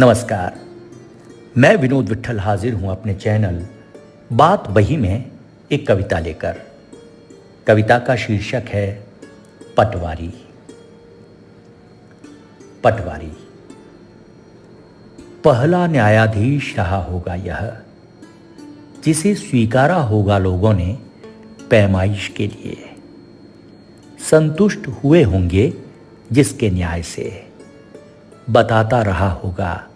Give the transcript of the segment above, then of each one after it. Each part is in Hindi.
नमस्कार। मैं विनोद विट्ठल हाजिर हूं अपने चैनल बात वही में एक कविता लेकर। कविता का शीर्षक है पटवारी। पटवारी पहला न्यायाधीश रहा होगा यह, जिसे स्वीकारा होगा लोगों ने पैमाइश के लिए। संतुष्ट हुए होंगे जिसके न्याय से, बताता रहा होगा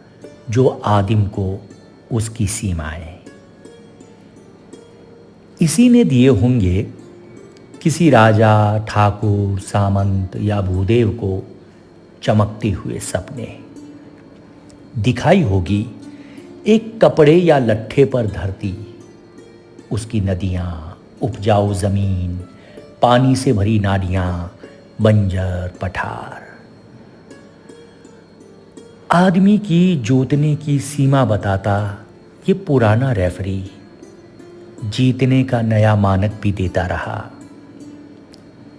जो आदिम को उसकी सीमाएं। इसी ने दिए होंगे किसी राजा, ठाकुर, सामंत या भूदेव को चमकते हुए सपने। दिखाई होगी एक कपड़े या लट्ठे पर धरती, उसकी नदियां, उपजाऊ जमीन, पानी से भरी नालियां, बंजर पठार। आदमी की जोतने की सीमा बताता ये पुराना रेफरी जीतने का नया मानक भी देता रहा।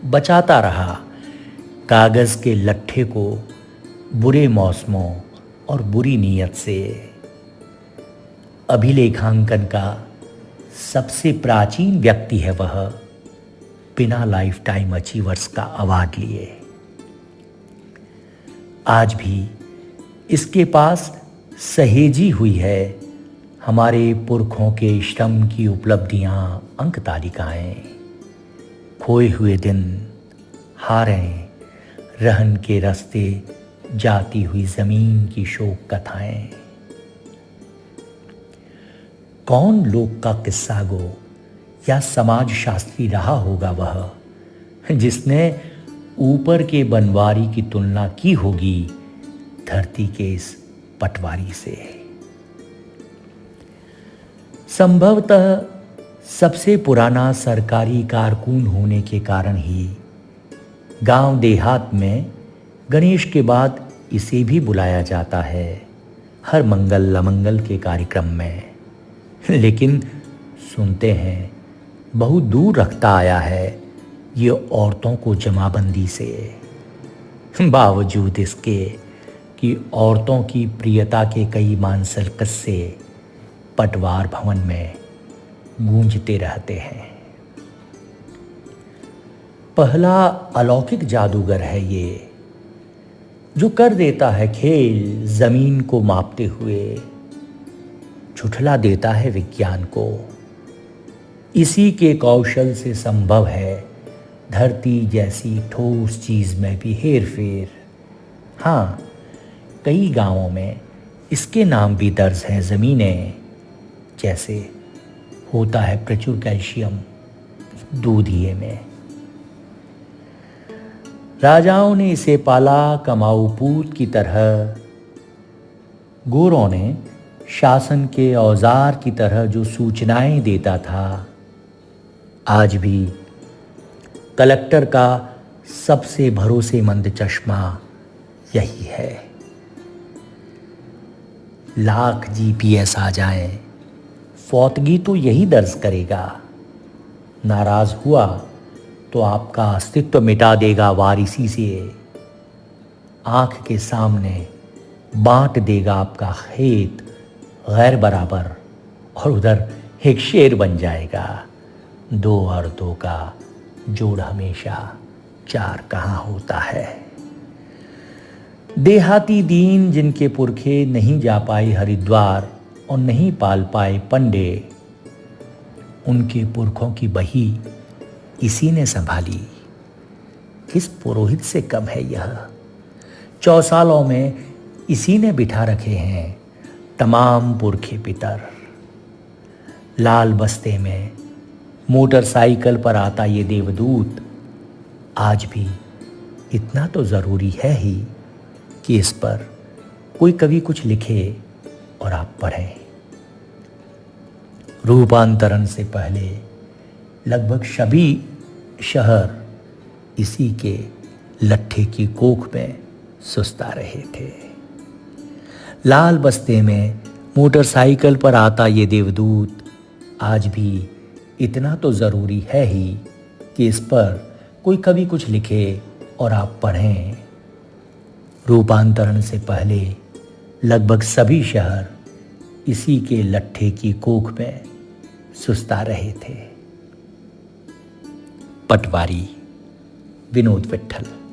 बचाता रहा कागज के लट्ठे को बुरे मौसमों और बुरी नीयत से। अभिलेखांकन का सबसे प्राचीन व्यक्ति है वह, बिना लाइफ टाइम अचीवर्स का अवार्ड लिए। आज भी इसके पास सहेजी हुई है हमारे पुरखों के श्रम की उपलब्धियां, अंक तालिकाएं, खोए हुए दिन, हारें, रहन के रास्ते, जाती हुई जमीन की शोक कथाएं। कौन लोक का किस्सा गो या समाज शास्त्री रहा होगा वह, जिसने ऊपर के बनवारी की तुलना की होगी धरती के इस पटवारी से। संभवतः सबसे पुराना सरकारी कारकुन होने के कारण ही गांव देहात में गणेश के बाद इसे भी बुलाया जाता है हर मंगल अमंगल के कार्यक्रम में। लेकिन सुनते हैं बहुत दूर रखता आया है ये औरतों को जमाबंदी से। बावजूद इसके कि औरतों की प्रियता के कई मानसल किस्से पटवार भवन में गूंजते रहते हैं। पहला अलौकिक जादूगर है ये, जो कर देता है खेल जमीन को मापते हुए, झुठला देता है विज्ञान को। इसी के कौशल से संभव है धरती जैसी ठोस चीज में भी हेर फेर। हाँ, कई गांवों में इसके नाम भी दर्ज हैं ज़मीनें, जैसे होता है प्रचुर कैल्शियम दूधिये में। राजाओं ने इसे पाला कमाऊ पूत की तरह, गोरों ने शासन के औजार की तरह जो सूचनाएं देता था। आज भी कलेक्टर का सबसे भरोसेमंद चश्मा यही है। लाख जीपीएस आ जाएं, फौतगी तो यही दर्ज करेगा। नाराज हुआ तो आपका अस्तित्व मिटा देगा वारिसी से। आंख के सामने बांट देगा आपका खेत गैर बराबर, और उधर एक शेर बन जाएगा। 2 और 2 का जोड़ हमेशा 4 कहाँ होता है। देहाती दीन जिनके पुरखे नहीं जा पाए हरिद्वार और नहीं पाल पाए पंडे, उनके पुरखों की बही इसी ने संभाली। किस पुरोहित से कम है यह? चौसालों में इसी ने बिठा रखे हैं तमाम पुरखे पितर। लाल बस्ते में मोटरसाइकिल पर आता ये देवदूत आज भी इतना तो जरूरी है ही कि इस पर कोई कवि कुछ लिखे और आप पढ़ें। रूपांतरण से पहले लगभग सभी शहर इसी के लट्ठे की कोख में सुस्ता रहे थे। लाल बस्ते में मोटरसाइकिल पर आता ये देवदूत आज भी इतना तो ज़रूरी है ही कि इस पर कोई कवि कुछ लिखे और आप पढ़ें। रूपांतरण से पहले लगभग सभी शहर इसी के लट्ठे की कोख में सुस्ता रहे थे। पटवारी विनोद विट्ठल।